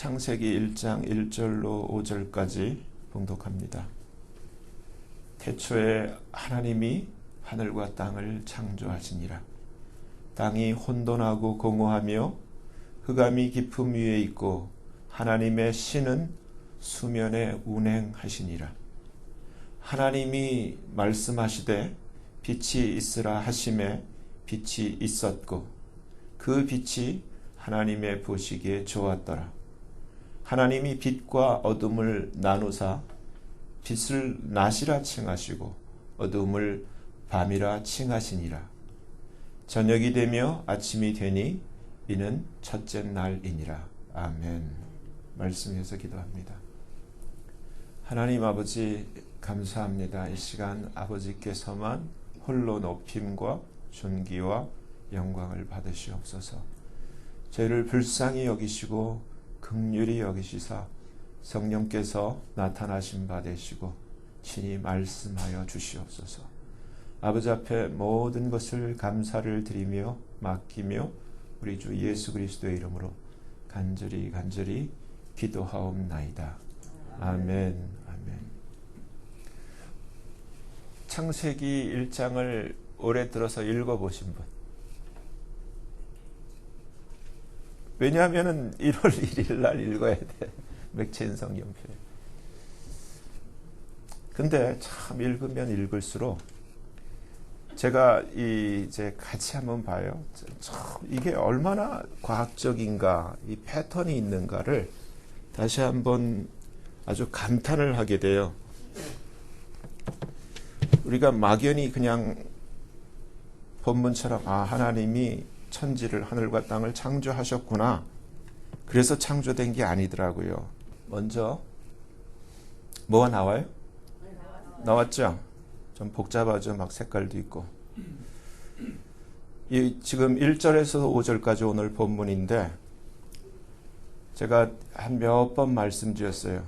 창세기 1장 1절로 5절까지 봉독합니다. 태초에 하나님이 하늘과 땅을 창조하시니라. 땅이 혼돈하고 공허하며 흑암이 깊음 위에 있고 하나님의 신은 수면에 운행하시니라. 하나님이 말씀하시되 빛이 있으라 하심에 빛이 있었고 그 빛이 하나님의 보시기에 좋았더라. 하나님이 빛과 어둠을 나누사 빛을 낮이라 칭하시고 어둠을 밤이라 칭하시니라. 저녁이 되며 아침이 되니 이는 첫째 날이니라. 아멘. 말씀에서 기도합니다. 하나님 아버지 감사합니다. 이 시간 아버지께서만 홀로 높임과 존귀와 영광을 받으시옵소서. 죄를 불쌍히 여기시고 긍휼히 여기시사 성령께서 나타나신 바 되시고 친히 말씀하여 주시옵소서. 아버지 앞에 모든 것을 감사를 드리며 맡기며 우리 주 예수 그리스도의 이름으로 간절히 기도하옵나이다. 아멘. 아멘. 창세기 1장을 올해 들어서 읽어보신 분? 왜냐하면 1월 1일 날 읽어야 돼. 맥체인 성경표에. 근데 참 읽으면 읽을수록 제가 이제 같이 한번 봐요. 참 이게 얼마나 과학적인가, 이 패턴이 있는가를 다시 한번 아주 감탄을 하게 돼요. 우리가 막연히 그냥 본문처럼 하나님이 천지를 하늘과 땅을 창조하셨구나. 그래서 창조된 게 아니더라고요. 먼저 뭐가 나와요? 나왔죠? 좀 복잡하죠. 막 색깔도 있고. 지금 1절에서 5절까지 오늘 본문인데 제가 한 몇 번 말씀드렸어요.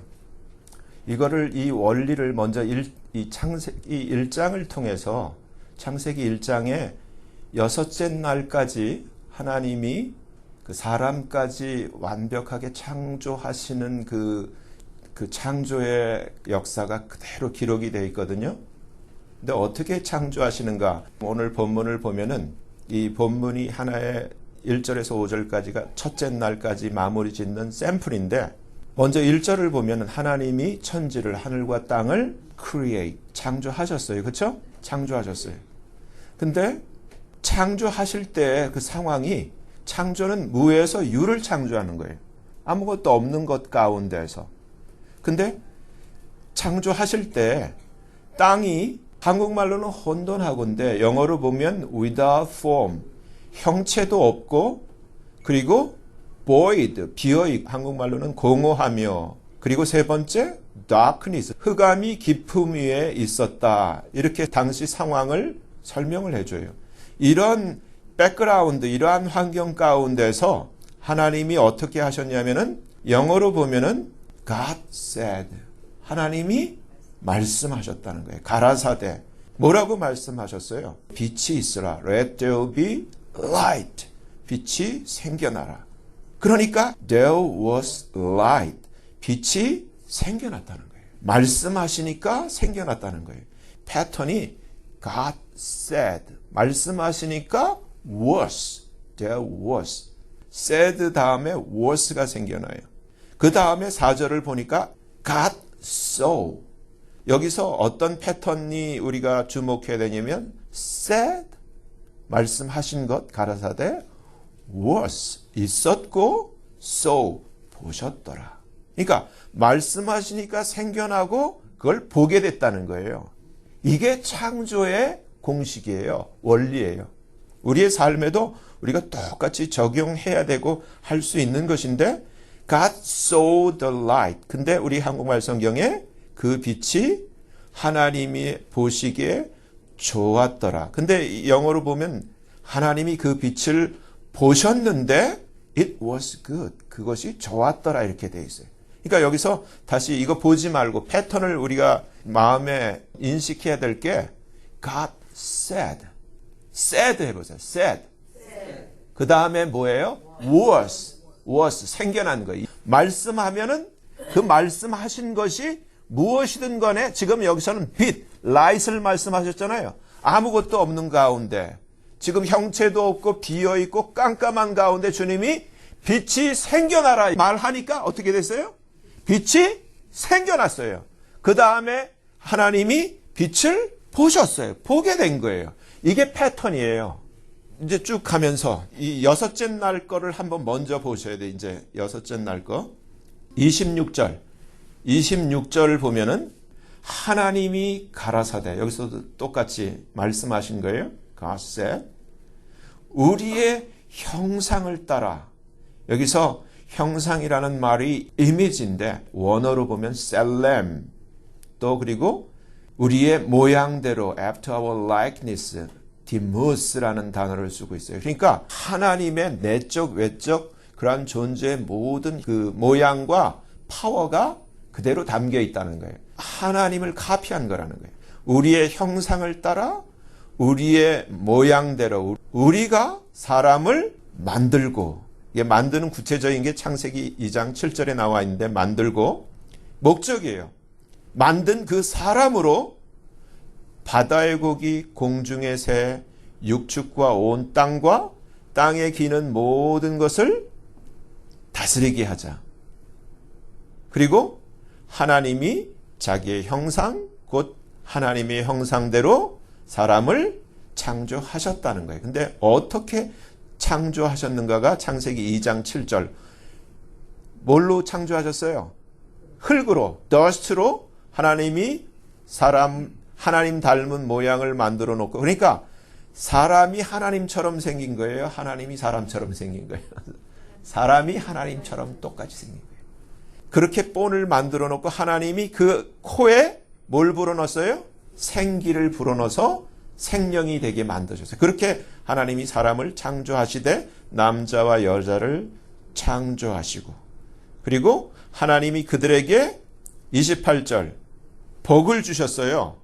이거를 이 원리를 먼저 이 창세기 1장을 통해서 창세기 1장에 여섯째 날까지 하나님이 그 사람까지 완벽하게 창조하시는 그 창조의 역사가 그대로 기록이 되어 있거든요. 근데 어떻게 창조하시는가? 오늘 본문을 보면은 이 본문이 하나의 1절에서 5절까지가 첫째 날까지 마무리 짓는 샘플인데 먼저 1절을 보면은 하나님이 천지를 하늘과 땅을 create 창조하셨어요. 그렇죠? 창조하셨어요. 근데 창조하실 때 그 상황이 창조는 무에서 유를 창조하는 거예요. 아무것도 없는 것 가운데서. 근데 창조하실 때 땅이 한국말로는 혼돈하고인데 영어로 보면 without form, 형체도 없고 그리고 void, 비어있고 한국말로는 공허하며 그리고 세 번째 darkness, 흑암이 깊음 위에 있었다. 이렇게 당시 상황을 설명을 해줘요. 이런 백그라운드, 이러한 환경 가운데서 하나님이 어떻게 하셨냐면은 영어로 보면은 God said, 하나님이 말씀하셨다는 거예요. 가라사대. 뭐라고 말씀하셨어요? 빛이 있으라. Let there be light. 빛이 생겨나라. 그러니까 there was light. 빛이 생겨났다는 거예요. 말씀하시니까 생겨났다는 거예요. 패턴이 God said. 말씀하시니까 was. There was. said 다음에 was가 생겨나요. 그 다음에 4절을 보니까 God saw. 여기서 어떤 패턴이 우리가 주목해야 되냐면 said, 말씀하신 것, 가라사대, was, 있었고, saw, 보셨더라. 그러니까 말씀하시니까 생겨나고 그걸 보게 됐다는 거예요. 이게 창조의 공식이에요. 원리예요. 우리의 삶에도 우리가 똑같이 적용해야 되고 할 수 있는 것인데 God saw the light. 근데 우리 한국말 성경에 그 빛이 하나님이 보시기에 좋았더라. 근데 영어로 보면 하나님이 그 빛을 보셨는데 it was good. 그것이 좋았더라 이렇게 돼 있어요. 그러니까 여기서 다시 이거 보지 말고 패턴을 우리가 마음에 인식해야 될 게 God said. said 해보세요. said. 그 다음에 뭐예요? was. was 생겨난 거예요. 말씀하면은 그 말씀하신 것이 무엇이든 간에 지금 여기서는 빛, light을 말씀하셨잖아요. 아무것도 없는 가운데 지금 형체도 없고 비어있고 깜깜한 가운데 주님이 빛이 생겨나라 말하니까 어떻게 됐어요? 빛이 생겨났어요. 그 다음에 하나님이 빛을 보셨어요. 보게 된 거예요. 이게 패턴이에요. 이제 쭉 가면서 이 여섯째 날 거를 한번 먼저 보셔야 돼. 이제 여섯째 날 거. 26절 보면은 하나님이 가라사대, 여기서도 똑같이 말씀하신 거예요. God said, 우리의 형상을 따라. 여기서 형상이라는 말이 이미지인데 원어로 보면 셀렘, 또 그리고 우리의 모양대로 after our likeness, 디무스라는 단어를 쓰고 있어요. 그러니까 하나님의 내적 외적 그러한 존재의 모든 그 모양과 파워가 그대로 담겨 있다는 거예요. 하나님을 카피한 거라는 거예요. 우리의 형상을 따라 우리의 모양대로 우리가 사람을 만들고, 이게 만드는 구체적인 게 창세기 2장 7절에 나와 있는데 만들고 목적이에요. 만든 그 사람으로 바다의 고기, 공중의 새, 육축과 온 땅과 땅에 기는 모든 것을 다스리게 하자. 그리고 하나님이 자기의 형상, 곧 하나님의 형상대로 사람을 창조하셨다는 거예요. 근데 어떻게 창조하셨는가가 창세기 2장 7절. 뭘로 창조하셨어요? 흙으로, dust로 하나님이 하나님 닮은 모양을 만들어 놓고, 그러니까 사람이 하나님처럼 생긴 거예요? 하나님이 사람처럼 생긴 거예요? 사람이 하나님처럼 똑같이 생긴 거예요. 그렇게 본을 만들어 놓고 하나님이 그 코에 뭘 불어넣었어요? 생기를 불어넣어서 생명이 되게 만드셨어요. 그렇게 하나님이 사람을 창조하시되 남자와 여자를 창조하시고, 그리고 하나님이 그들에게 28절 복을 주셨어요.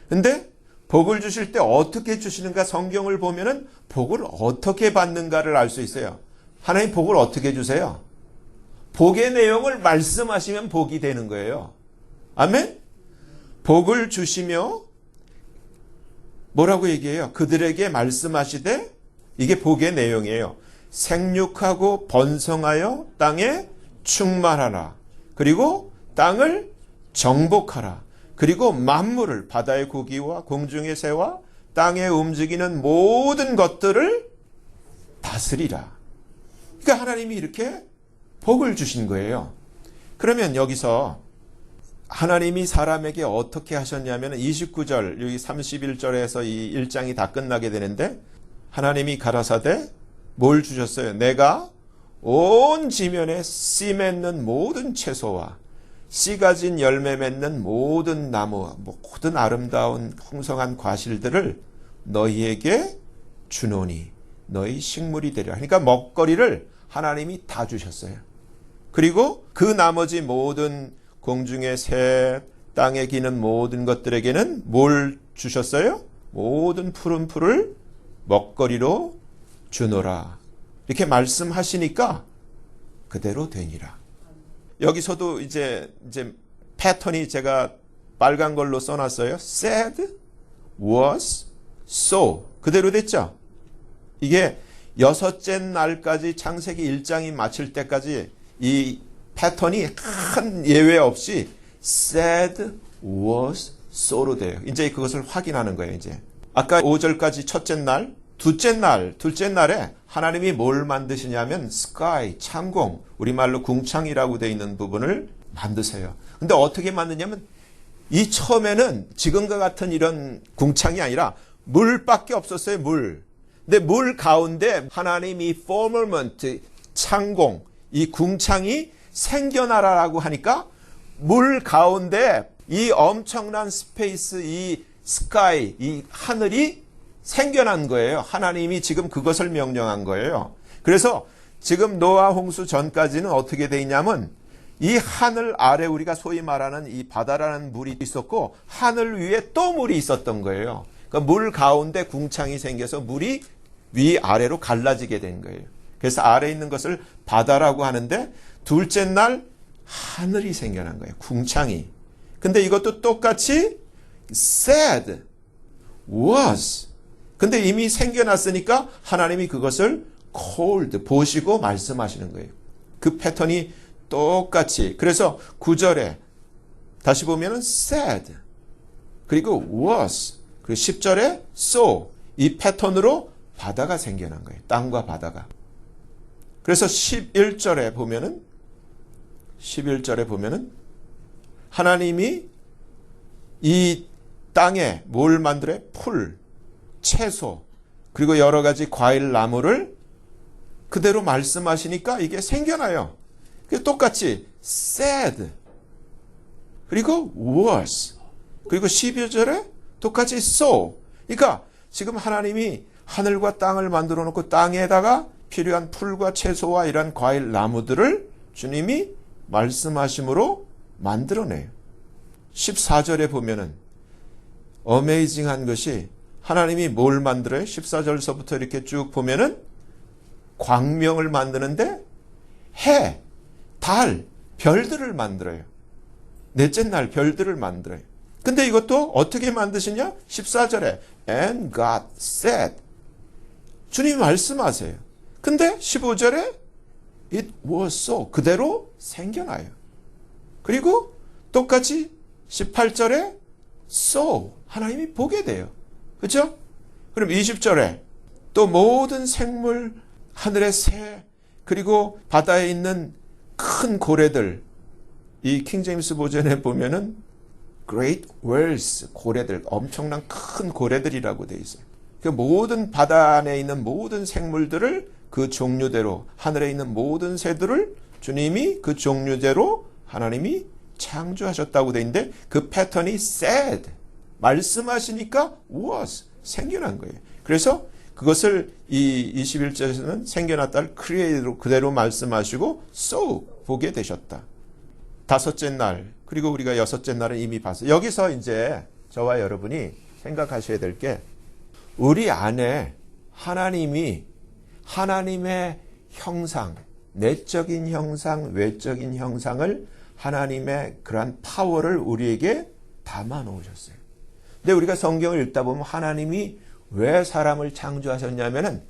근데 복을 주실 때 어떻게 주시는가, 성경을 보면은 복을 어떻게 받는가를 알 수 있어요. 하나님 복을 어떻게 주세요? 복의 내용을 말씀하시면 복이 되는 거예요. 아멘? 복을 주시며 뭐라고 얘기해요? 그들에게 말씀하시되, 이게 복의 내용이에요. 생육하고 번성하여 땅에 충만하라. 그리고 땅을 정복하라. 그리고 만물을, 바다의 고기와 공중의 새와 땅에 움직이는 모든 것들을 다스리라. 그러니까 하나님이 이렇게 복을 주신 거예요. 그러면 여기서 하나님이 사람에게 어떻게 하셨냐면 29절, 여기 31절에서 이 1장이 다 끝나게 되는데, 하나님이 가라사대 뭘 주셨어요? 내가 온 지면에 씨 맺는 모든 채소와 씨 가진 열매 맺는 모든 나무, 모든 아름다운 풍성한 과실들을 너희에게 주노니 너희 식물이 되리라. 그러니까 먹거리를 하나님이 다 주셨어요. 그리고 그 나머지 모든 공중의 새, 땅에 기는 모든 것들에게는 뭘 주셨어요? 모든 푸른 풀을 먹거리로 주노라. 이렇게 말씀하시니까 그대로 되니라. 여기서도 이제 패턴이 제가 빨간 걸로 써놨어요. said, was, so. 그대로 됐죠? 이게 여섯째 날까지 창세기 1장이 마칠 때까지 이 패턴이 한 예외 없이 said, was, so로 돼요. 이제 그것을 확인하는 거예요. 이제 아까 5절까지 첫째 날, 둘째 날에 하나님이 뭘 만드시냐면 sky, 창공, 우리말로 궁창이라고 되어 있는 부분을 만드세요. 근데 어떻게 만드냐면 이 처음에는 지금과 같은 이런 궁창이 아니라 물밖에 없었어요. 물. 근데 물 가운데 하나님이 firmament, 창공, 이 궁창이 생겨나라라고 하니까 물 가운데 이 엄청난 스페이스, 이 스카이, 이 하늘이 생겨난 거예요. 하나님이 지금 그것을 명령한 거예요. 그래서 지금 노아 홍수 전까지는 어떻게 돼 있냐면 이 하늘 아래 우리가 소위 말하는 이 바다라는 물이 있었고 하늘 위에 또 물이 있었던 거예요. 그러니까 물 가운데 궁창이 생겨서 물이 위아래로 갈라지게 된 거예요. 그래서 아래에 있는 것을 바다라고 하는데 둘째 날 하늘이 생겨난 거예요. 궁창이. 근데 이것도 똑같이 said, was. 근데 이미 생겨났으니까 하나님이 그것을 called, 보시고 말씀하시는 거예요. 그 패턴이 똑같이. 그래서 9절에 다시 보면은 said, 그리고 was, 그리고 10절에 saw. 이 패턴으로 바다가 생겨난 거예요. 땅과 바다가. 그래서 11절에 보면은 하나님이 이 땅에 뭘 만들어요? 풀, 채소, 그리고 여러 가지 과일 나무를 그대로 말씀하시니까 이게 생겨나요. 똑같이 said, 그리고 was, 그리고 12절에 똑같이 saw. 그러니까 지금 하나님이 하늘과 땅을 만들어 놓고 땅에다가 필요한 풀과 채소와 이런 과일 나무들을 주님이 말씀하심으로 만들어내요. 14절에 보면은 어메이징한 것이 하나님이 뭘 만들어요? 14절서부터 이렇게 쭉 보면은 광명을 만드는데 해, 달, 별들을 만들어요. 넷째 날 별들을 만들어요. 근데 이것도 어떻게 만드시냐? 14절에 And God said. 주님이 말씀하세요. 근데 15절에 It was so. 그대로 생겨나요. 그리고 똑같이 18절에 so. 하나님이 보게 돼요. 그렇죠? 그럼 20절에 또 모든 생물, 하늘의 새, 그리고 바다에 있는 큰 고래들, 이 킹제임스 버전에 보면은 great whales, 고래들, 엄청난 큰 고래들이라고 되어 있어요. 그 모든 바다 안에 있는 모든 생물들을 그 종류대로, 하늘에 있는 모든 새들을 주님이 그 종류대로 하나님이 창조하셨다고 되어 있는데 그 패턴이 said, 말씀하시니까 was, 생겨난 거예요. 그래서 그것을 이 21절에서는 생겨났다를 create로 그대로 말씀하시고 so, 보게 되셨다. 다섯째 날, 그리고 우리가 여섯째 날은 이미 봤어요. 여기서 이제 저와 여러분이 생각하셔야 될 게 우리 안에 하나님이 하나님의 형상, 내적인 형상, 외적인 형상을 하나님의 그러한 파워를 우리에게 담아 놓으셨어요. 근데 우리가 성경을 읽다 보면 하나님이 왜 사람을 창조하셨냐면은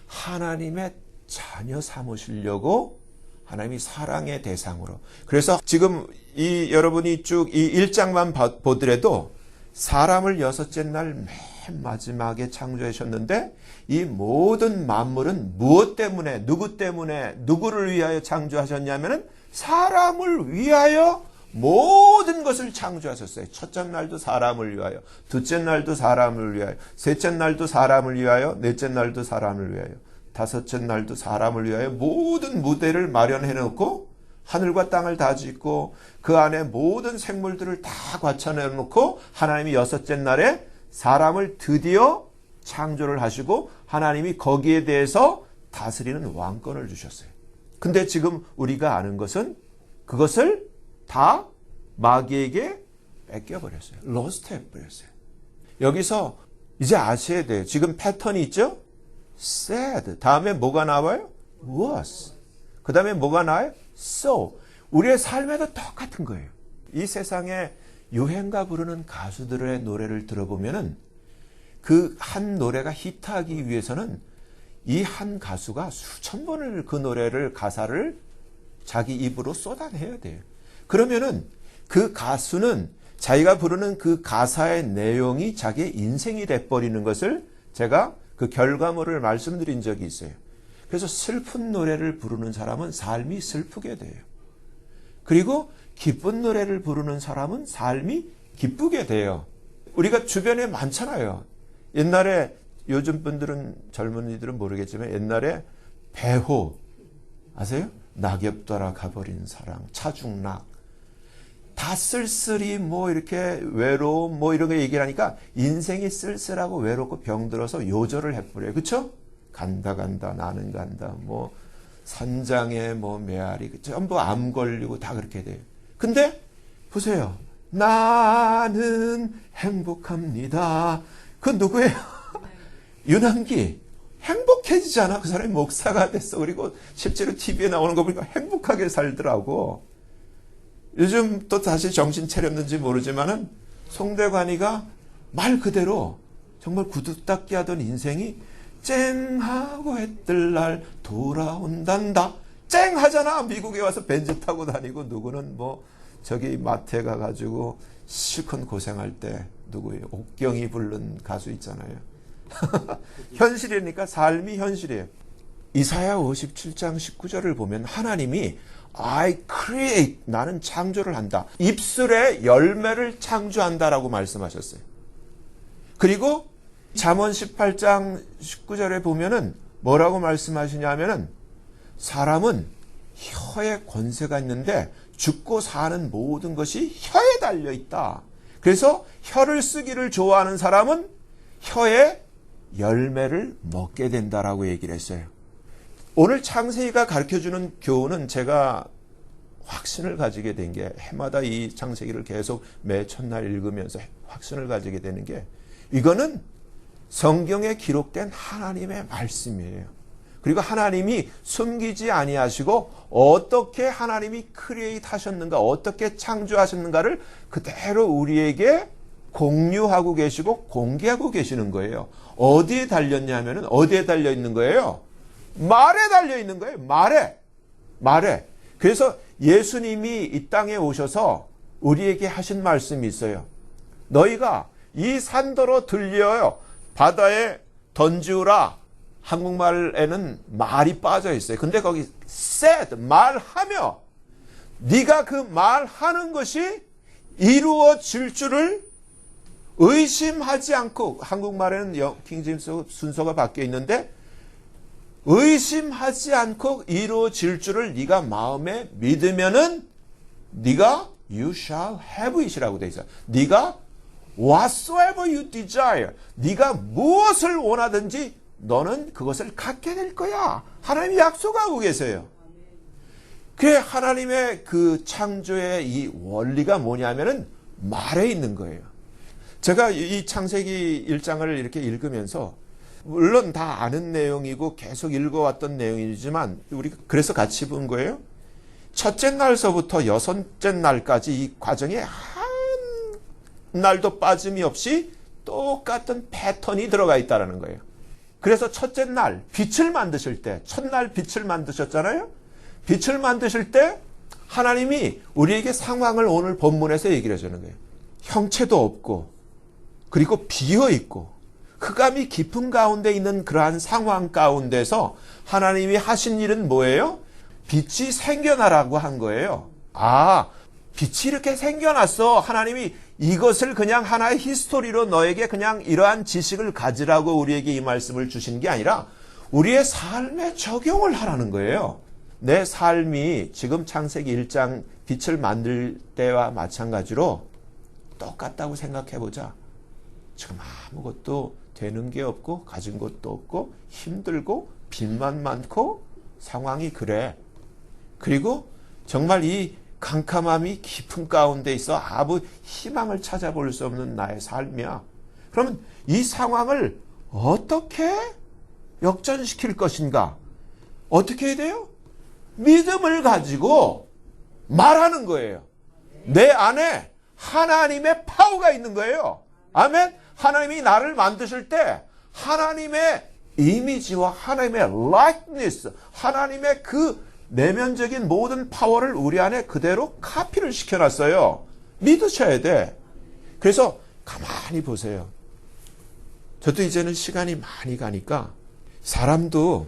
하나님의 자녀 삼으시려고 하나님이 사랑의 대상으로. 그래서 지금 이 여러분이 쭉 이 1장만 보더라도 사람을 여섯째 날 맨 마지막에 창조하셨는데 이 모든 만물은 무엇 때문에, 누구 때문에, 누구를 위하여 창조하셨냐면은 사람을 위하여 모든 것을 창조하셨어요. 첫째 날도 사람을 위하여, 둘째 날도 사람을 위하여, 셋째 날도 사람을 위하여, 넷째 날도 사람을 위하여, 다섯째 날도 사람을 위하여 모든 무대를 마련해 놓고 하늘과 땅을 다 짓고 그 안에 모든 생물들을 다 갖춰내 놓고 하나님이 여섯째 날에 사람을 드디어 창조를 하시고 하나님이 거기에 대해서 다스리는 왕권을 주셨어요. 근데 지금 우리가 아는 것은 그것을 다 마귀에게 뺏겨버렸어요. 로스트 해버렸어요. 여기서 이제 아셔야 돼요. 지금 패턴이 있죠? said. 다음에 뭐가 나와요? was. 그 다음에 뭐가 나와요? so. 우리의 삶에도 똑같은 거예요. 이 세상에 유행가 부르는 가수들의 노래를 들어보면은 그 한 노래가 히트하기 위해서는 이 한 가수가 수천 번을 그 노래를, 가사를 자기 입으로 쏟아내야 돼요. 그러면은 그 가수는 자기가 부르는 그 가사의 내용이 자기의 인생이 돼버리는 것을 제가 그 결과물을 말씀드린 적이 있어요. 그래서 슬픈 노래를 부르는 사람은 삶이 슬프게 돼요. 그리고 기쁜 노래를 부르는 사람은 삶이 기쁘게 돼요. 우리가 주변에 많잖아요. 옛날에, 요즘 분들은, 젊은이들은 모르겠지만 옛날에 배호 아세요? 낙엽 따라 가버린 사랑, 차중락. 다 쓸쓸히 뭐 이렇게 외로움 뭐 이런 거 얘기를 하니까 인생이 쓸쓸하고 외롭고 병들어서 요절을 해버려요. 그렇죠? 간다 나는 간다. 뭐 산장에 뭐 메아리 전부 암 걸리고 다 그렇게 돼요. 근데 보세요. 나는 행복합니다. 그건 누구예요? 윤한기. 행복해지잖아. 그 사람이 목사가 됐어. 그리고 실제로 TV에 나오는 거 보니까 행복하게 살더라고. 요즘 또 다시 정신 차렸는지 모르지만은 송대관이가 말 그대로 정말 구두 닦기 하던 인생이 쨍하고 해뜰 날 돌아온단다. 쨍하잖아. 미국에 와서 벤츠 타고 다니고, 누구는 뭐 저기 마트에 가가지고 실컷 고생할 때 누구예요? 옥경이 부른 가수 있잖아요. 현실이니까, 삶이 현실이에요. 이사야 57장 19절을 보면 하나님이 I create, 나는 창조를 한다. 입술에 열매를 창조한다라고 말씀하셨어요. 그리고 잠언 18장 19절에 보면은 뭐라고 말씀하시냐면은 사람은 혀에 권세가 있는데 죽고 사는 모든 것이 혀에 달려 있다. 그래서 혀를 쓰기를 좋아하는 사람은 혀에 열매를 먹게 된다라고 얘기를 했어요. 오늘 창세기가 가르쳐주는 교훈은 제가 확신을 가지게 된 게, 해마다 이 창세기를 계속 매 첫날 읽으면서 확신을 가지게 되는 게, 이거는 성경에 기록된 하나님의 말씀이에요. 그리고 하나님이 숨기지 아니하시고 어떻게 하나님이 크리에이트 하셨는가, 어떻게 창조하셨는가를 그대로 우리에게 공유하고 계시고 공개하고 계시는 거예요. 어디에 달렸냐면은, 어디에 달려 있는 거예요? 말에 달려 있는 거예요. 말에. 그래서 예수님이 이 땅에 오셔서 우리에게 하신 말씀이 있어요. 너희가 이 산더러 들려요. 바다에 던지우라. 한국말에는 말이 빠져 있어요. 근데 거기 said, 말하며, 네가 그 말하는 것이 이루어질 줄을 의심하지 않고, 한국말에는 킹제임스 순서가 바뀌어 있는데, 의심하지 않고 이루어질 줄을 네가 마음에 믿으면은 네가 you shall have it이라고 돼 있어요. 네가 whatsoever you desire, 네가 무엇을 원하든지 너는 그것을 갖게 될 거야. 하나님이 약속하고 계세요. 그 하나님의 그 창조의 이 원리가 뭐냐면은 말에 있는 거예요. 제가 이 창세기 1장을 이렇게 읽으면서, 물론 다 아는 내용이고 계속 읽어왔던 내용이지만 우리 그래서 같이 본 거예요. 첫째 날서부터 여섯째 날까지 이 과정에 한 날도 빠짐이 없이 똑같은 패턴이 들어가 있다는 거예요. 그래서 첫째 날 빛을 만드실 때, 첫날 빛을 만드셨잖아요. 빛을 만드실 때 하나님이 우리에게 상황을 오늘 본문에서 얘기를 해주는 거예요. 형체도 없고, 그리고 비어 있고, 흑암이 깊은 가운데 있는 그러한 상황 가운데서 하나님이 하신 일은 뭐예요? 빛이 생겨나라고 한 거예요. 아, 빛이 이렇게 생겨났어. 하나님이 이것을 그냥 하나의 히스토리로 너에게 그냥 이러한 지식을 가지라고 우리에게 이 말씀을 주신 게 아니라 우리의 삶에 적용을 하라는 거예요. 내 삶이 지금 창세기 1장 빛을 만들 때와 마찬가지로 똑같다고 생각해보자. 지금 아무것도 되는 게 없고 가진 것도 없고 힘들고 빚만 많고 상황이 그래. 그리고 정말 이 캄캄함이 깊은 가운데 있어 아무 희망을 찾아볼 수 없는 나의 삶이야. 그러면 이 상황을 어떻게 역전시킬 것인가? 어떻게 해야 돼요? 믿음을 가지고 말하는 거예요. 내 안에 하나님의 파워가 있는 거예요. 아멘. 하나님이 나를 만드실 때 하나님의 이미지와 하나님의 likeness, 하나님의 그 내면적인 모든 파워를 우리 안에 그대로 카피를 시켜놨어요. 믿으셔야 돼. 그래서 가만히 보세요. 저도 이제는 시간이 많이 가니까 사람도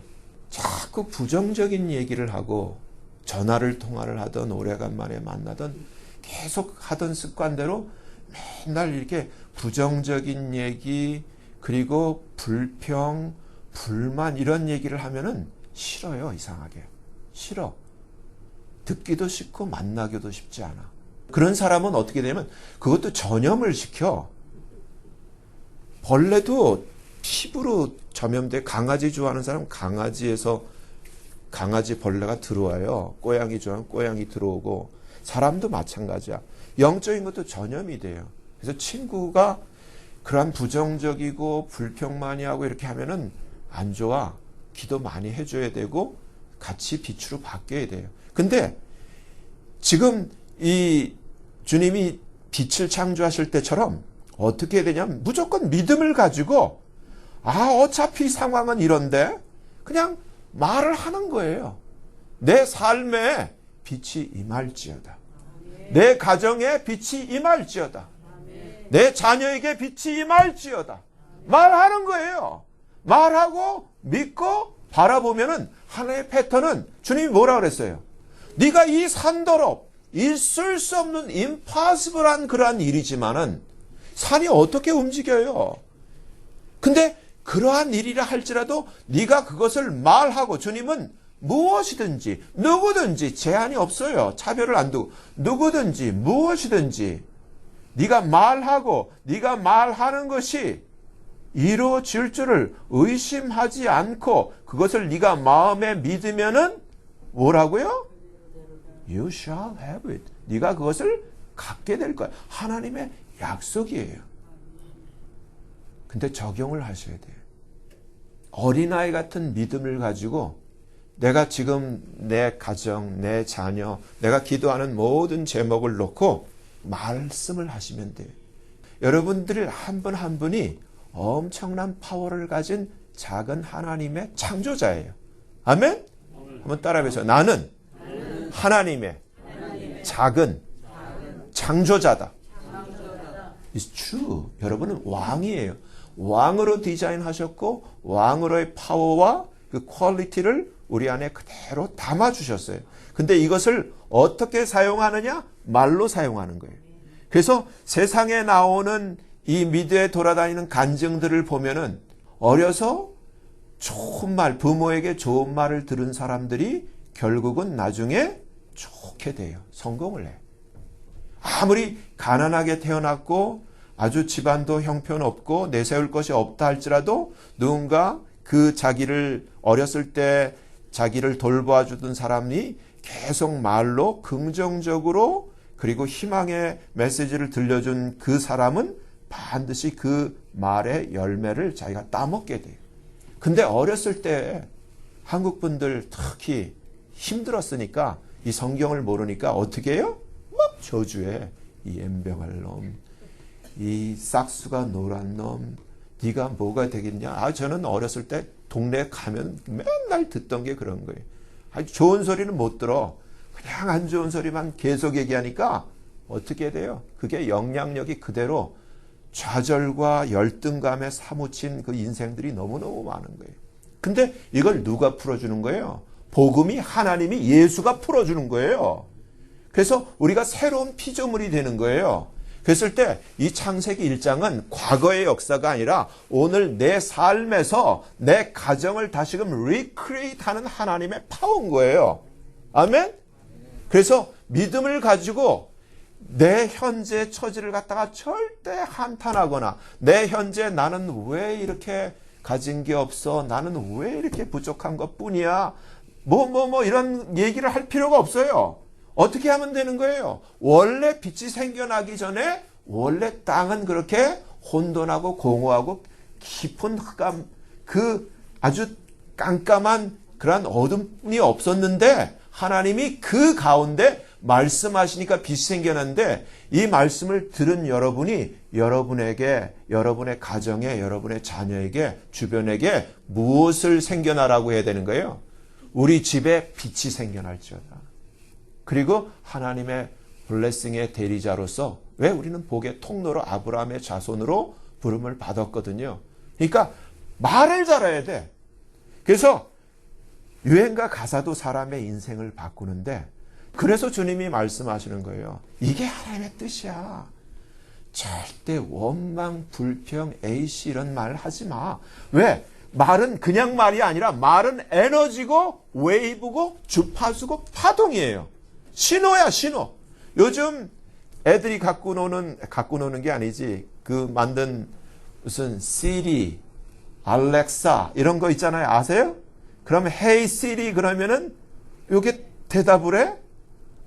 자꾸 부정적인 얘기를 하고, 전화를 통화를 하던 오래간만에 만나던 계속 하던 습관대로 맨날 이렇게 부정적인 얘기, 그리고 불평, 불만 이런 얘기를 하면은 싫어요. 이상하게. 싫어. 듣기도 싫고 만나기도 쉽지 않아. 그런 사람은 어떻게 되면 그것도 전염을 시켜. 벌레도 피부로 전염돼. 강아지 좋아하는 사람은 강아지에서 강아지 벌레가 들어와요. 고양이 좋아하면 고양이 들어오고, 사람도 마찬가지야. 영적인 것도 전염이 돼요. 그래서 친구가 그런 부정적이고 불평 많이 하고 이렇게 하면은 안 좋아. 기도 많이 해줘야 되고 같이 빛으로 바뀌어야 돼요. 근데 지금 이 주님이 빛을 창조하실 때처럼 어떻게 해야 되냐면 무조건 믿음을 가지고 어차피 상황은 이런데 그냥 말을 하는 거예요. 내 삶에 빛이 임할지어다. 내 가정에 빛이 임할지어다. 내 자녀에게 빛이 임할지어다. 말하는 거예요. 말하고 믿고 바라보면은 하나의 패턴은 주님이 뭐라 그랬어요? 네가 이 산더러 있을 수 없는 임파서블한 그러한 일이지만은 산이 어떻게 움직여요? 근데 그러한 일이라 할지라도 네가 그것을 말하고 주님은 무엇이든지 누구든지 제한이 없어요. 차별을 안 두고 누구든지 무엇이든지 네가 말하고 네가 말하는 것이 이루어질 줄을 의심하지 않고 그것을 네가 마음에 믿으면은 뭐라고요? You shall have it. 네가 그것을 갖게 될 거야. 하나님의 약속이에요. 근데 적용을 하셔야 돼요. 어린아이 같은 믿음을 가지고 내가 지금 내 가정, 내 자녀, 내가 기도하는 모든 제목을 놓고 말씀을 하시면 돼요. 여러분들 한 분 한 분이 엄청난 파워를 가진 작은 하나님의 창조자예요. 아멘? 한번 따라해보세요. 나는 하나님의 작은 창조자다. It's true. 여러분은 왕이에요. 왕으로 디자인하셨고 왕으로의 파워와 그 퀄리티를 우리 안에 그대로 담아주셨어요. 근데 이것을 어떻게 사용하느냐? 말로 사용하는 거예요. 그래서 세상에 나오는 이 미드에 돌아다니는 간증들을 보면은 어려서 좋은 말, 부모에게 좋은 말을 들은 사람들이 결국은 나중에 좋게 돼요. 성공을 해. 아무리 가난하게 태어났고 아주 집안도 형편없고 내세울 것이 없다 할지라도 누군가 그 자기를 어렸을 때 자기를 돌보아주던 사람이 계속 말로 긍정적으로 그리고 희망의 메시지를 들려준 그 사람은 반드시 그 말의 열매를 자기가 따먹게 돼요. 근데 어렸을 때 한국 분들 특히 힘들었으니까 이 성경을 모르니까 어떻게 해요? 막 저주해. 이 엠병할 놈, 이 싹수가 노란 놈, 네가 뭐가 되겠냐? 저는 어렸을 때 동네 가면 맨날 듣던 게 그런 거예요. 아주 좋은 소리는 못 들어. 그냥 안 좋은 소리만 계속 얘기하니까 어떻게 돼요? 그게 영향력이 그대로 좌절과 열등감에 사무친 그 인생들이 너무너무 많은 거예요. 근데 이걸 누가 풀어주는 거예요? 복음이 하나님이 예수가 풀어주는 거예요. 그래서 우리가 새로운 피조물이 되는 거예요. 그랬을 때 이 창세기 1장은 과거의 역사가 아니라 오늘 내 삶에서 내 가정을 다시금 리크리에이트하는 하나님의 파워인 거예요. 아멘? 그래서 믿음을 가지고 내 현재 처지를 갖다가 절대 한탄하거나 내 현재 나는 왜 이렇게 가진 게 없어? 나는 왜 이렇게 부족한 것뿐이야? 이런 얘기를 할 필요가 없어요. 어떻게 하면 되는 거예요? 원래 빛이 생겨나기 전에 원래 땅은 그렇게 혼돈하고 공허하고 깊은 흑암, 그 아주 깜깜한 그런 어둠이 없었는데 하나님이 그 가운데 말씀하시니까 빛이 생겨났는데 이 말씀을 들은 여러분이 여러분에게, 여러분의 가정에, 여러분의 자녀에게, 주변에게 무엇을 생겨나라고 해야 되는 거예요? 우리 집에 빛이 생겨날지어다. 그리고 하나님의 블레싱의 대리자로서 왜 우리는 복의 통로로 아브라함의 자손으로 부름을 받았거든요. 그러니까 말을 잘해야 돼. 그래서 유행가 가사도 사람의 인생을 바꾸는데 그래서 주님이 말씀하시는 거예요. 이게 하나님의 뜻이야. 절대 원망, 불평, 에이씨 이런 말 하지 마. 왜? 말은 그냥 말이 아니라 말은 에너지고 웨이브고 주파수고 파동이에요. 신호야, 신호. 요즘 애들이 갖고 노는 게 아니지. 그 만든 무슨 시리, 알렉사 이런 거 있잖아요. 아세요? 그러면 Hey Siri 그러면은 요게 대답을 해?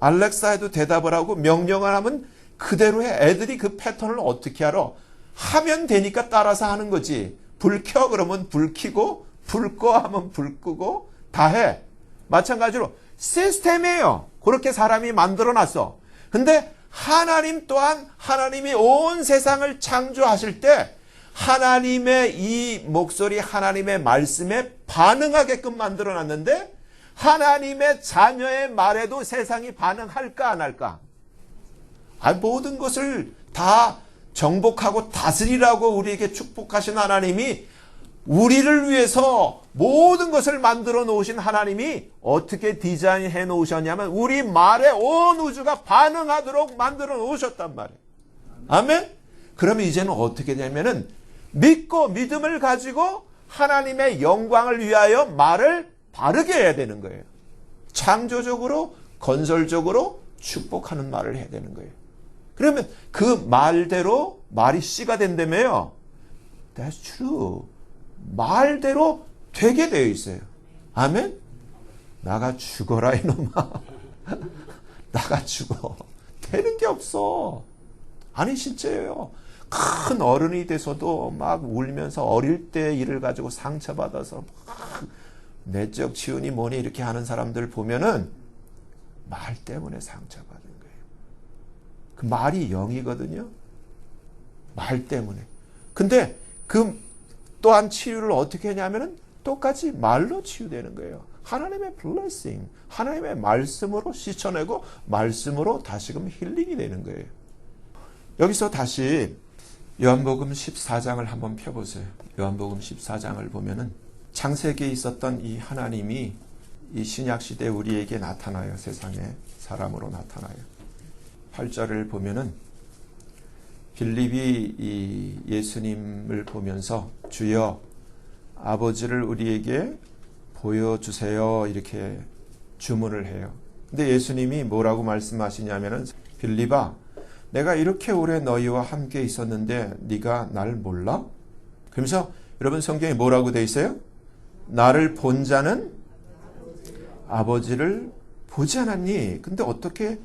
알렉사에도 대답을 하고 명령을 하면 그대로 해. 애들이 그 패턴을 어떻게 알아? 하면 되니까 따라서 하는 거지. 불 켜 그러면 불 켜고 불 꺼 하면 불 끄고 다 해. 마찬가지로 시스템이에요. 그렇게 사람이 만들어놨어. 근데 하나님 또한 하나님이 온 세상을 창조하실 때 하나님의 이 목소리, 하나님의 말씀에 반응하게끔 만들어놨는데 하나님의 자녀의 말에도 세상이 반응할까 안 할까? 모든 것을 다 정복하고 다스리라고 우리에게 축복하신 하나님이 우리를 위해서 모든 것을 만들어 놓으신 하나님이 어떻게 디자인해 놓으셨냐면 우리 말에 온 우주가 반응하도록 만들어 놓으셨단 말이에요. 아멘? 그러면 이제는 어떻게 되냐면은 믿고 믿음을 가지고 하나님의 영광을 위하여 말을 바르게 해야 되는 거예요. 창조적으로 건설적으로 축복하는 말을 해야 되는 거예요. 그러면 그 말대로 말이 씨가 된다며요. That's true. 말대로 되게 되어 있어요. 아멘? 나가 죽어라 이놈아. 나가 죽어. 되는 게 없어. 아니 진짜예요. 큰 어른이 돼서도 막 울면서 어릴 때 일을 가지고 상처받아서 막 내적 치유니 뭐니 이렇게 하는 사람들 보면은 말 때문에 상처받은 거예요. 그 말이 영이거든요. 말 때문에. 근데 그 또한 치유를 어떻게 하냐면은 똑같이 말로 치유되는 거예요. 하나님의 blessing, 하나님의 말씀으로 씻어내고 말씀으로 다시금 힐링이 되는 거예요. 여기서 다시 요한복음 14장을 한번 펴보세요. 요한복음 14장을 보면은 창세기에 있었던 이 하나님이 이 신약시대에 우리에게 나타나요. 세상에 사람으로 나타나요. 8절을 보면은 빌립이 이 예수님을 보면서 주여 아버지를 우리에게 보여주세요 이렇게 주문을 해요. 근데 예수님이 뭐라고 말씀하시냐면은 빌립아 내가 이렇게 오래 너희와 함께 있었는데 네가 날 몰라? 그러면서 여러분 성경에 뭐라고 되어 있어요? 나를 본 자는 아버지를 보지 않았니? 근데 어떻게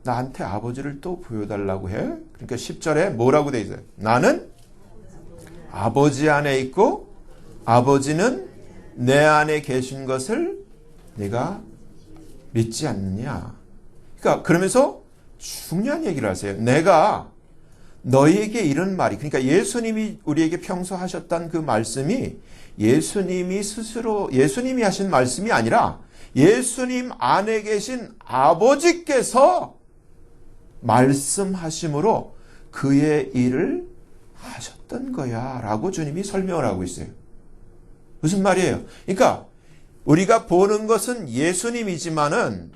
나한테 아버지를 또 보여달라고 해? 그러니까 10절에 뭐라고 되어 있어요? 나는 아버지 안에 있고 아버지는 내 안에 계신 것을 네가 믿지 않느냐? 그러니까 그러면서 중요한 얘기를 하세요. 내가 너희에게 이런 말이, 그러니까 예수님이 우리에게 평소 하셨던 그 말씀이 예수님이 스스로, 예수님이 하신 말씀이 아니라 예수님 안에 계신 아버지께서 말씀하심으로 그의 일을 하셨던 거야 라고 주님이 설명을 하고 있어요. 무슨 말이에요? 그러니까 우리가 보는 것은 예수님이지만은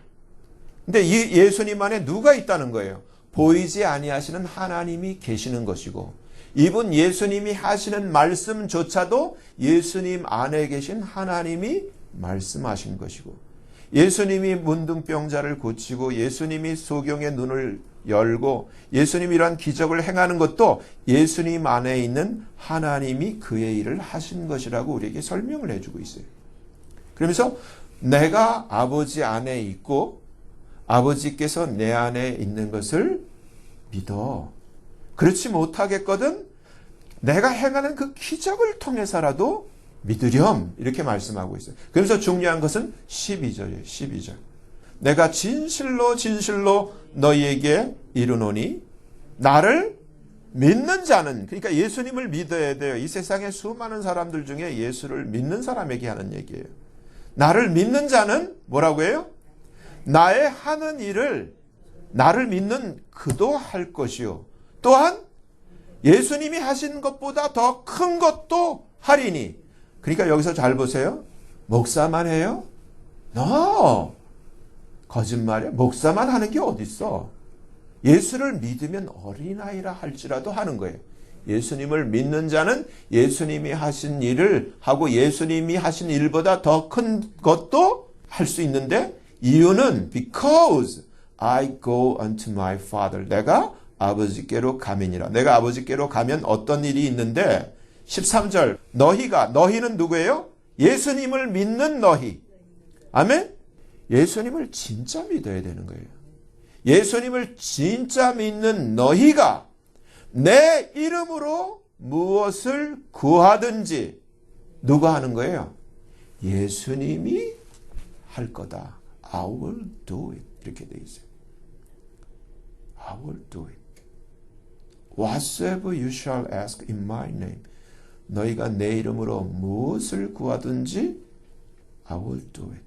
근데 이 예수님 안에 누가 있다는 거예요? 보이지 아니하시는 하나님이 계시는 것이고 이분 예수님이 하시는 말씀조차도 예수님 안에 계신 하나님이 말씀하신 것이고 예수님이 문둥병자를 고치고 예수님이 소경의 눈을 열고 예수님이 이러한 기적을 행하는 것도 예수님 안에 있는 하나님이 그의 일을 하신 것이라고 우리에게 설명을 해주고 있어요. 그러면서 내가 아버지 안에 있고 아버지께서 내 안에 있는 것을 믿어. 그렇지 못하겠거든 내가 행하는 그 기적을 통해서라도 믿으렴 이렇게 말씀하고 있어요. 그래서 중요한 것은 12절이에요. 12절. 내가 진실로 진실로 너희에게 이르노니 나를 믿는 자는, 그러니까 예수님을 믿어야 돼요. 이 세상에 수많은 사람들 중에 예수를 믿는 사람에게 하는 얘기예요. 나를 믿는 자는 뭐라고 해요? 나의 하는 일을 나를 믿는 그도 할 것이요 또한 예수님이 하신 것보다 더 큰 것도 하리니. 그러니까 여기서 잘 보세요. 목사만 해요? No. 거짓말이야. 목사만 하는 게 어딨어. 예수를 믿으면 어린아이라 할지라도 하는 거예요. 예수님을 믿는 자는 예수님이 하신 일을 하고 예수님이 하신 일보다 더 큰 것도 할 수 있는데 이유는 because I go unto my Father. 내가 아버지께로 가면이라. 내가 아버지께로 가면 어떤 일이 있는데 13절 너희는 누구예요? 예수님을 믿는 너희. 아멘? 예수님을 진짜 믿어야 되는 거예요. 예수님을 진짜 믿는 너희가 내 이름으로 무엇을 구하든지 누가 하는 거예요? 예수님이 할 거다. I will do it. 이렇게 돼 있어요. I will do it. Whatsoever you shall ask in my name. 너희가 내 이름으로 무엇을 구하든지 I will do it.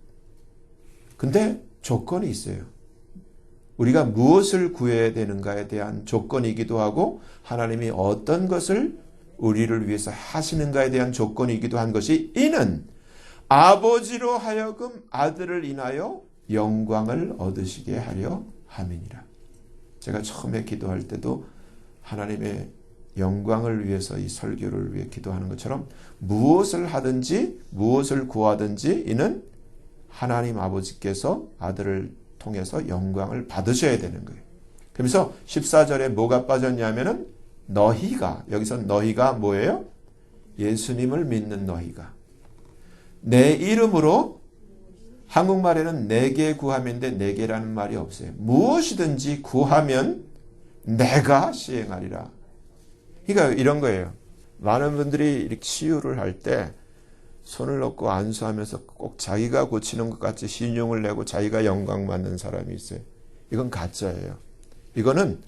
근데 조건이 있어요. 우리가 무엇을 구해야 되는가에 대한 조건이기도 하고 하나님이 어떤 것을 우리를 위해서 하시는가에 대한 조건이기도 한 것이 이는 아버지로 하여금 아들을 인하여 영광을 얻으시게 하려 함이니라. 제가 처음에 기도할 때도 하나님의 영광을 위해서 이 설교를 위해 기도하는 것처럼 무엇을 하든지 무엇을 구하든지 이는 하나님 아버지께서 아들을 통해서 영광을 받으셔야 되는 거예요. 그러면서 14절에 뭐가 빠졌냐면은 너희가, 여기서 너희가 뭐예요? 예수님을 믿는 너희가 내 이름으로, 한국말에는 내게 구함인데 내게라는 말이 없어요. 무엇이든지 구하면 내가 시행하리라. 그러니까 이런 거예요. 많은 분들이 이렇게 치유를 할 때 손을 놓고 안수하면서 꼭 자기가 고치는 것 같이 신용을 내고 자기가 영광 받는 사람이 있어요. 이건 가짜예요. 이거는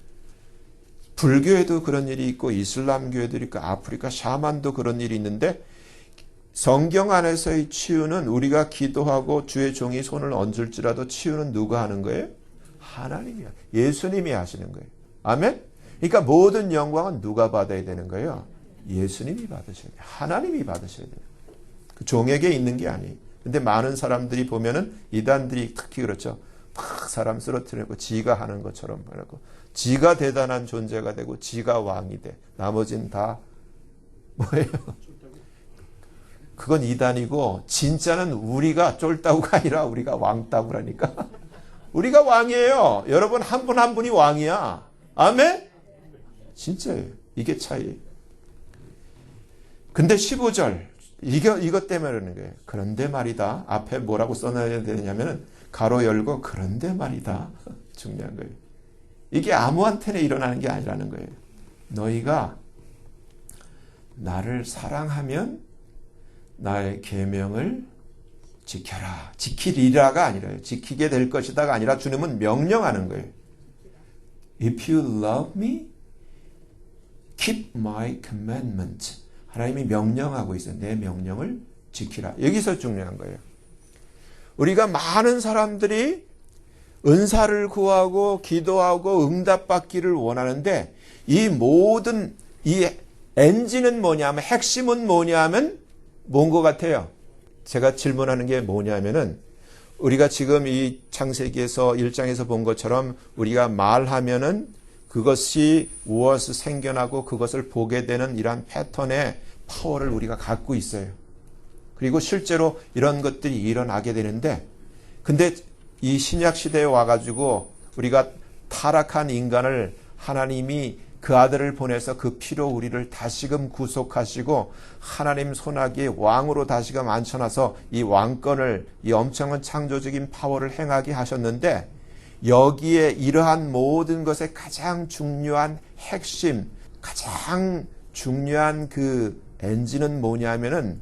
불교에도 그런 일이 있고 이슬람교에도 있고 아프리카 샤만도 그런 일이 있는데 성경 안에서의 치유는 우리가 기도하고 주의 종이 손을 얹을지라도 치유는 누가 하는 거예요? 하나님이야. 예수님이 하시는 거예요. 아멘? 그러니까 모든 영광은 누가 받아야 되는 거예요? 예수님이 받으셔야 돼요. 하나님이 받으셔야 돼요. 그 종에게 있는 게 아니에요. 근데 많은 사람들이 보면은 이단들이 특히 그렇죠. 막 사람 쓰러뜨리고 지가 하는 것처럼 말하고 지가 대단한 존재가 되고 지가 왕이 돼. 나머지는 다 뭐예요? 그건 이단이고 진짜는 우리가 쫄따구가 아니라 우리가 왕따구라니까. 우리가 왕이에요. 여러분 한 분 한 분이 왕이야. 아멘? 진짜예요. 이게 차이예요. 근데 15절 이것 때문에 그러는 거예요. 그런데 말이다. 앞에 뭐라고 써놔야 되냐면은 가로 열고 그런데 말이다. 중요한 거예요. 이게 아무한테나 일어나는 게 아니라는 거예요. 너희가 나를 사랑하면 나의 계명을 지켜라. 지키리라가 아니라요. 지키게 될 것이다가 아니라 주님은 명령하는 거예요. If you love me, keep my commandment. 하나님이 명령하고 있어요. 내 명령을 지키라. 여기서 중요한 거예요. 우리가 많은 사람들이 은사를 구하고 기도하고 응답받기를 원하는데 이 모든 이 엔진은 뭐냐면 핵심은 뭐냐면 뭔 것 같아요? 제가 질문하는 게 뭐냐면은 우리가 지금 이 창세기에서 1장에서 본 것처럼 우리가 말하면은 그것이 무엇을 생겨나고 그것을 보게 되는 이러한 패턴의 파워를 우리가 갖고 있어요. 그리고 실제로 이런 것들이 일어나게 되는데 근데 이 신약 시대에 와가지고 우리가 타락한 인간을 하나님이 그 아들을 보내서 그 피로 우리를 다시금 구속하시고 하나님 손아귀에 왕으로 다시금 앉혀놔서 이 왕권을 이 엄청난 창조적인 파워를 행하게 하셨는데 여기에 이러한 모든 것의 가장 중요한 핵심, 가장 중요한 그 엔진은 뭐냐면은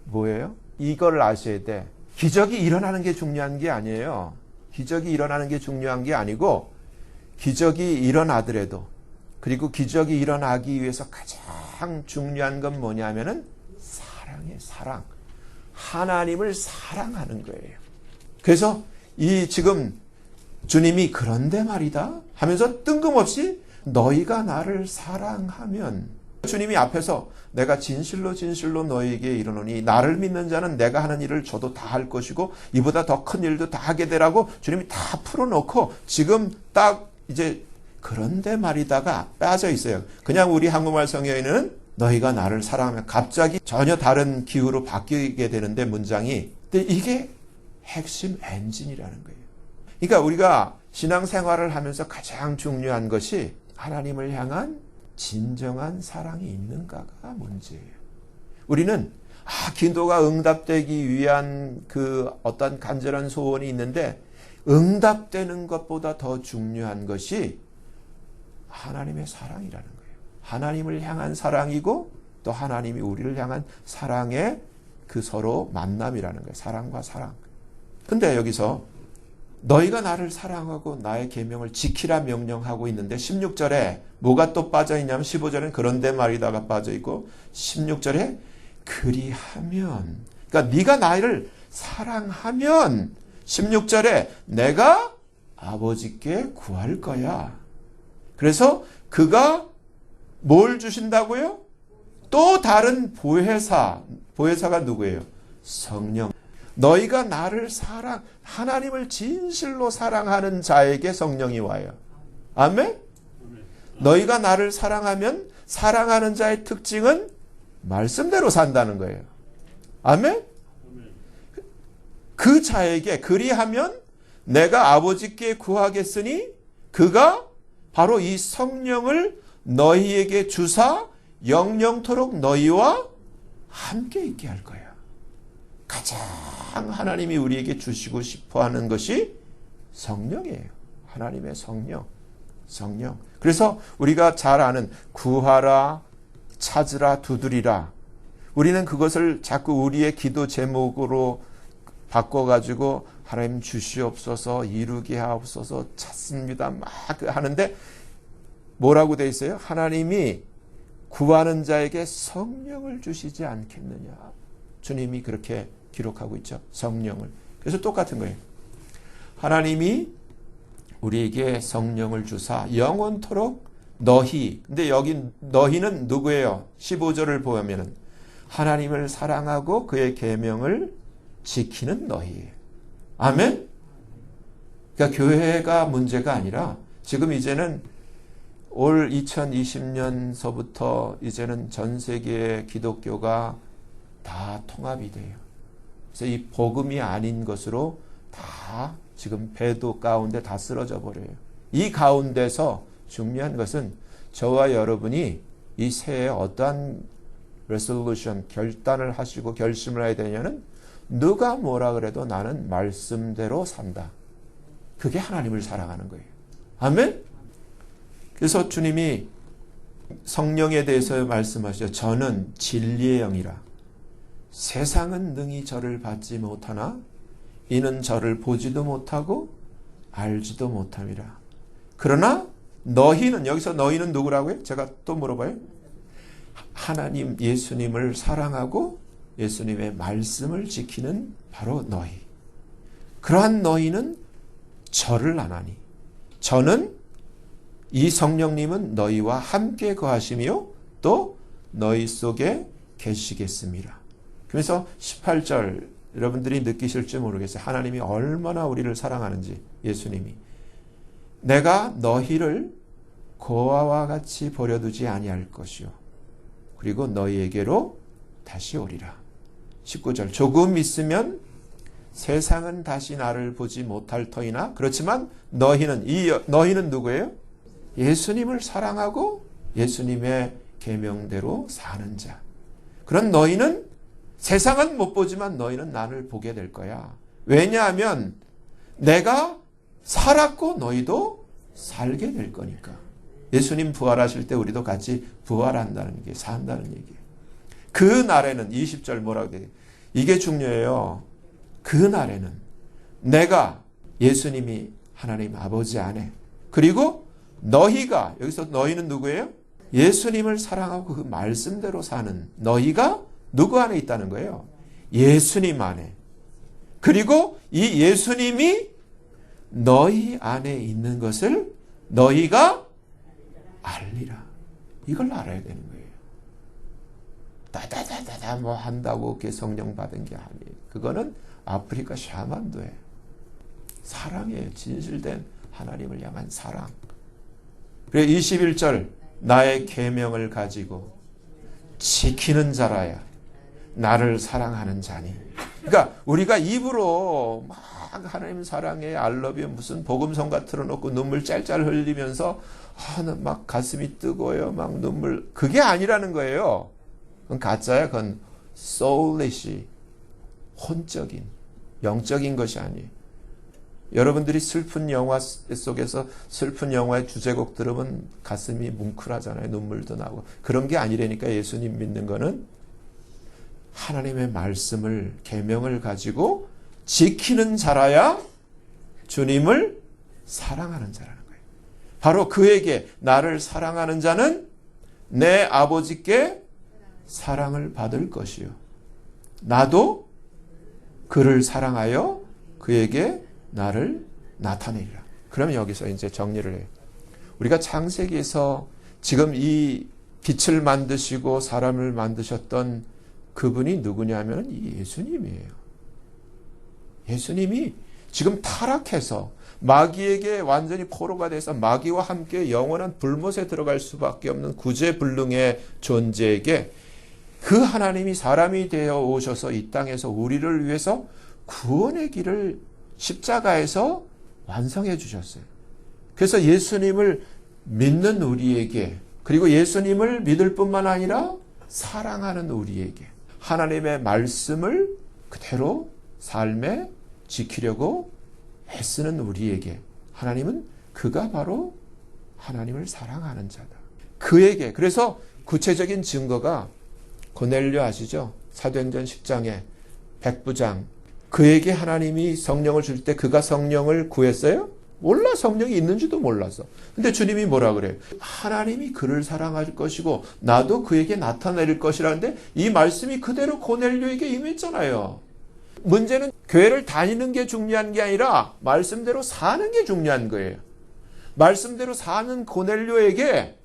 뭐예요? 이걸 아셔야 돼. 기적이 일어나는 게 중요한 게 아니에요. 기적이 일어나는 게 중요한 게 아니고 기적이 일어나더라도 그리고 기적이 일어나기 위해서 가장 중요한 건 뭐냐면은 사랑이에요. 사랑. 하나님을 사랑하는 거예요. 그래서 이 지금 주님이 그런데 말이다 하면서 뜬금없이 너희가 나를 사랑하면 주님이 앞에서 내가 진실로 진실로 너희에게 이르노니 나를 믿는 자는 내가 하는 일을 저도 다 할 것이고 이보다 더 큰 일도 다 하게 되라고 주님이 다 풀어놓고 지금 딱 이제 그런데 말이다가 빠져 있어요. 그냥 우리 한국말 성경에는 너희가 나를 사랑하면 갑자기 전혀 다른 기후로 바뀌게 되는데 문장이 근데 이게 핵심 엔진이라는 거예요. 그러니까 우리가 신앙생활을 하면서 가장 중요한 것이 하나님을 향한 진정한 사랑이 있는가가 문제예요. 우리는 기도가 응답되기 위한 그 어떤 간절한 소원이 있는데 응답되는 것보다 더 중요한 것이 하나님의 사랑이라는 거예요. 하나님을 향한 사랑이고 또 하나님이 우리를 향한 사랑의 그 서로 만남이라는 거예요. 사랑과 사랑. 근데 여기서 너희가 나를 사랑하고 나의 계명을 지키라 명령하고 있는데 16절에 뭐가 또 빠져있냐면 15절에는 그런데 말이다가 빠져있고 16절에 그리하면, 그러니까 네가 나를 사랑하면 16절에 내가 아버지께 구할 거야. 그래서 그가 뭘 주신다고요? 또 다른 보혜사가 누구예요? 성령. 너희가 나를 하나님을 진실로 사랑하는 자에게 성령이 와요. 아멘? 너희가 나를 사랑하면 사랑하는 자의 특징은 말씀대로 산다는 거예요. 아멘? 그 자에게 그리하면 내가 아버지께 구하겠으니 그가 바로 이 성령을 너희에게 주사 영영토록 너희와 함께 있게 할 거야. 가장 하나님이 우리에게 주시고 싶어 하는 것이 성령이에요. 하나님의 성령. 그래서 우리가 잘 아는 구하라, 찾으라, 두드리라. 우리는 그것을 자꾸 우리의 기도 제목으로 바꿔가지고 하나님 주시옵소서, 이루게 하옵소서, 찾습니다 막 하는데 뭐라고 돼 있어요? 하나님이 구하는 자에게 성령을 주시지 않겠느냐. 주님이 그렇게 기록하고 있죠. 성령을. 그래서 똑같은 거예요. 하나님이 우리에게 성령을 주사 영원토록 너희. 근데 여기 너희는 누구예요? 15절을 보면은 하나님을 사랑하고 그의 계명을 지키는 너희예요. 아멘? 그러니까 교회가 문제가 아니라 지금 이제는 올 2020년서부터 이제는 전 세계의 기독교가 다 통합이 돼요. 그래서 이 복음이 아닌 것으로 다 지금 배도 가운데 다 쓰러져 버려요. 이 가운데서 중요한 것은 저와 여러분이 이 새해 어떠한 레솔루션, 결단을 하시고 결심을 해야 되냐는 누가 뭐라 그래도 나는 말씀대로 산다. 그게 하나님을 사랑하는 거예요. 아멘? 그래서 주님이 성령에 대해서 말씀하시죠. 저는 진리의 영이라. 세상은 능히 저를 받지 못하나 이는 저를 보지도 못하고 알지도 못함이라. 그러나 너희는, 여기서 너희는 누구라고요? 제가 또 물어봐요. 하나님 예수님을 사랑하고 예수님의 말씀을 지키는 바로 너희. 그러한 너희는 저를 아나니 저는 이 성령님은 너희와 함께 거하시며 또 너희 속에 계시겠습니다. 그래서 18절 여러분들이 느끼실지 모르겠어요. 하나님이 얼마나 우리를 사랑하는지. 예수님이 내가 너희를 고아와 같이 버려두지 아니할 것이요 그리고 너희에게로 다시 오리라. 19절 조금 있으면 세상은 다시 나를 보지 못할 터이나 그렇지만 너희는, 이 너희는 누구예요? 예수님을 사랑하고 예수님의 계명대로 사는 자. 그런 너희는 세상은 못 보지만 너희는 나를 보게 될 거야. 왜냐하면 내가 살았고 너희도 살게 될 거니까. 예수님 부활하실 때 우리도 같이 부활한다는 게 산다는 얘기예요. 그 날에는 20절 뭐라고 돼요? 이게 중요해요. 그 날에는 내가 예수님이 하나님 아버지 안에 그리고 너희가, 여기서 너희는 누구예요? 예수님을 사랑하고 그 말씀대로 사는 너희가 누구 안에 있다는 거예요? 예수님 안에. 그리고 이 예수님이 너희 안에 있는 것을 너희가 알리라. 이걸 알아야 되는 거예요. 다다다다다 뭐 한다고 그게 성령 받은 게 아니에요. 그거는 아프리카 샤만도예요. 사랑이에요. 진실된 하나님을 향한 사랑. 그래 21절 나의 계명을 가지고 지키는 자라야 나를 사랑하는 자니. 그러니까 우리가 입으로 막 하나님 사랑해 알러뷰 무슨 복음성가 틀어놓고 눈물 짤짤 흘리면서 막 가슴이 뜨거워요. 막 눈물. 그게 아니라는 거예요. 그건 가짜야. 그건 soulish, 혼적인, 영적인 것이 아니에요. 여러분들이 슬픈 영화 속에서 슬픈 영화의 주제곡 들으면 가슴이 뭉클하잖아요. 눈물도 나고. 그런 게 아니라니까. 예수님 믿는 거는 하나님의 말씀을, 계명을 가지고 지키는 자라야 주님을 사랑하는 자라는 거예요. 바로 그에게, 나를 사랑하는 자는 내 아버지께 사랑을 받을 것이요, 나도 그를 사랑하여 그에게 나를 나타내리라. 그러면 여기서 이제 정리를 해요. 우리가 창세기에서 지금 이 빛을 만드시고 사람을 만드셨던 그분이 누구냐면 이 예수님이에요. 예수님이 지금 타락해서 마귀에게 완전히 포로가 돼서 마귀와 함께 영원한 불못에 들어갈 수밖에 없는 구제불능의 존재에게 그 하나님이 사람이 되어 오셔서 이 땅에서 우리를 위해서 구원의 길을 십자가에서 완성해 주셨어요. 그래서 예수님을 믿는 우리에게, 그리고 예수님을 믿을 뿐만 아니라 사랑하는 우리에게 하나님의 말씀을 그대로 삶에 지키려고 애쓰는 우리에게 하나님은 그가 바로 하나님을 사랑하는 자다. 그에게, 그래서 구체적인 증거가 고넬료 아시죠? 사도행전 10장에 백부장, 그에게 하나님이 성령을 줄 때 그가 성령을 구했어요? 몰라. 성령이 있는지도 몰라서. 근데 주님이 뭐라 그래요? 하나님이 그를 사랑할 것이고 나도 그에게 나타낼 것이라는데 이 말씀이 그대로 고넬료에게 임했잖아요. 문제는 교회를 다니는 게 중요한 게 아니라 말씀대로 사는 게 중요한 거예요. 말씀대로 사는 고넬료에게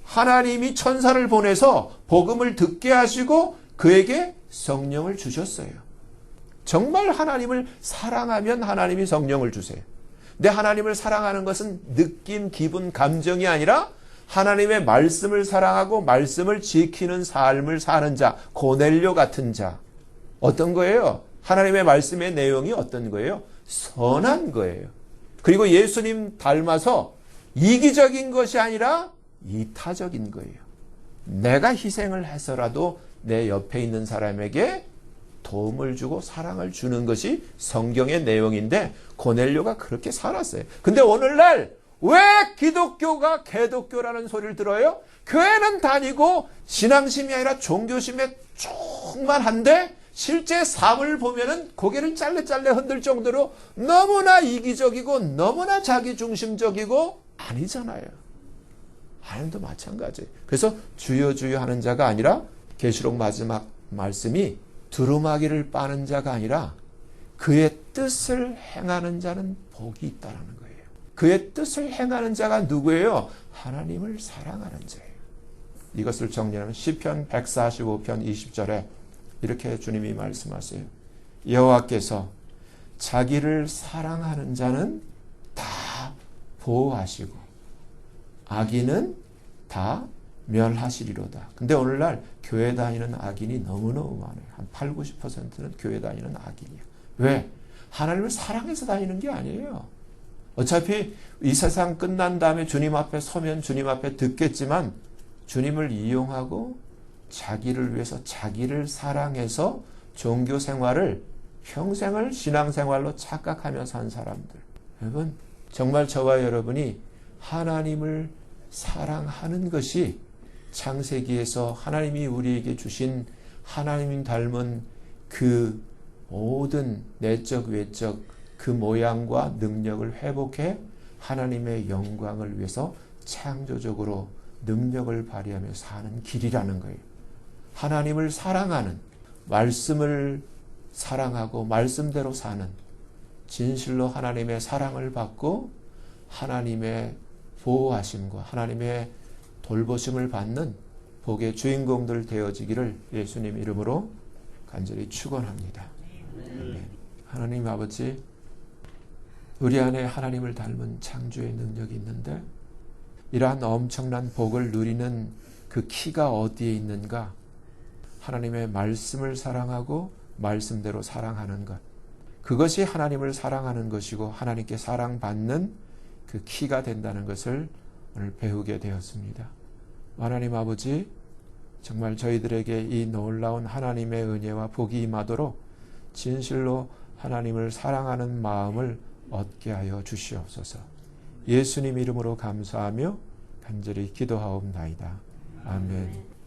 하나님이 천사를 보내서 복음을 듣게 하시고 그에게 성령을 주셨어요. 정말 하나님을 사랑하면 하나님이 성령을 주세요. 근데 하나님을 사랑하는 것은 느낌, 기분, 감정이 아니라 하나님의 말씀을 사랑하고 말씀을 지키는 삶을 사는 자, 고넬료 같은 자. 어떤 거예요? 하나님의 말씀의 내용이 어떤 거예요? 선한 거예요. 그리고 예수님 닮아서 이기적인 것이 아니라 이타적인 거예요. 내가 희생을 해서라도 내 옆에 있는 사람에게 도움을 주고 사랑을 주는 것이 성경의 내용인데 고넬료가 그렇게 살았어요. 근데 오늘날 왜 기독교가 개독교라는 소리를 들어요? 교회는 다니고 신앙심이 아니라 종교심에 충만한데 실제 삶을 보면은 고개를 짤레짤레 흔들 정도로 너무나 이기적이고 너무나 자기중심적이고 아니잖아요. 하나님도 마찬가지예요. 그래서 주여 주여 하는 자가 아니라 계시록 마지막 말씀이 두루마기를 빠는 자가 아니라 그의 뜻을 행하는 자는 복이 있다는 거예요. 그의 뜻을 행하는 자가 누구예요? 하나님을 사랑하는 자예요. 이것을 정리하면 시편 145편 20절에 이렇게 주님이 말씀하세요. 여호와께서 자기를 사랑하는 자는 다 보호하시고 악인은 다 멸하시리로다. 근데 오늘날 교회 다니는 악인이 너무너무 많아요. 한 8, 90%는 교회 다니는 악인이에요. 왜? 하나님을 사랑해서 다니는 게 아니에요. 어차피 이 세상 끝난 다음에 주님 앞에 서면 주님 앞에 듣겠지만 주님을 이용하고 자기를 위해서 자기를 사랑해서 종교 생활을 평생을 신앙생활로 착각하며 산 사람들. 여러분, 정말 저와 여러분이 하나님을 사랑하는 것이 창세기에서 하나님이 우리에게 주신 하나님 닮은 그 모든 내적 외적 그 모양과 능력을 회복해 하나님의 영광을 위해서 창조적으로 능력을 발휘하며 사는 길이라는 거예요. 하나님을 사랑하는, 말씀을 사랑하고 말씀대로 사는, 진실로 하나님의 사랑을 받고 하나님의 보호하심과 하나님의 돌보심을 받는 복의 주인공들 되어지기를 예수님 이름으로 간절히 축원합니다. 하나님 아버지, 우리 안에 하나님을 닮은 창조의 능력이 있는데 이러한 엄청난 복을 누리는 그 키가 어디에 있는가? 하나님의 말씀을 사랑하고 말씀대로 사랑하는 것. 그것이 하나님을 사랑하는 것이고 하나님께 사랑받는 그 키가 된다는 것을 오늘 배우게 되었습니다. 하나님 아버지, 정말 저희들에게 이 놀라운 하나님의 은혜와 복이 임하도록 진실로 하나님을 사랑하는 마음을 얻게 하여 주시옵소서. 예수님 이름으로 감사하며 간절히 기도하옵나이다. 아멘.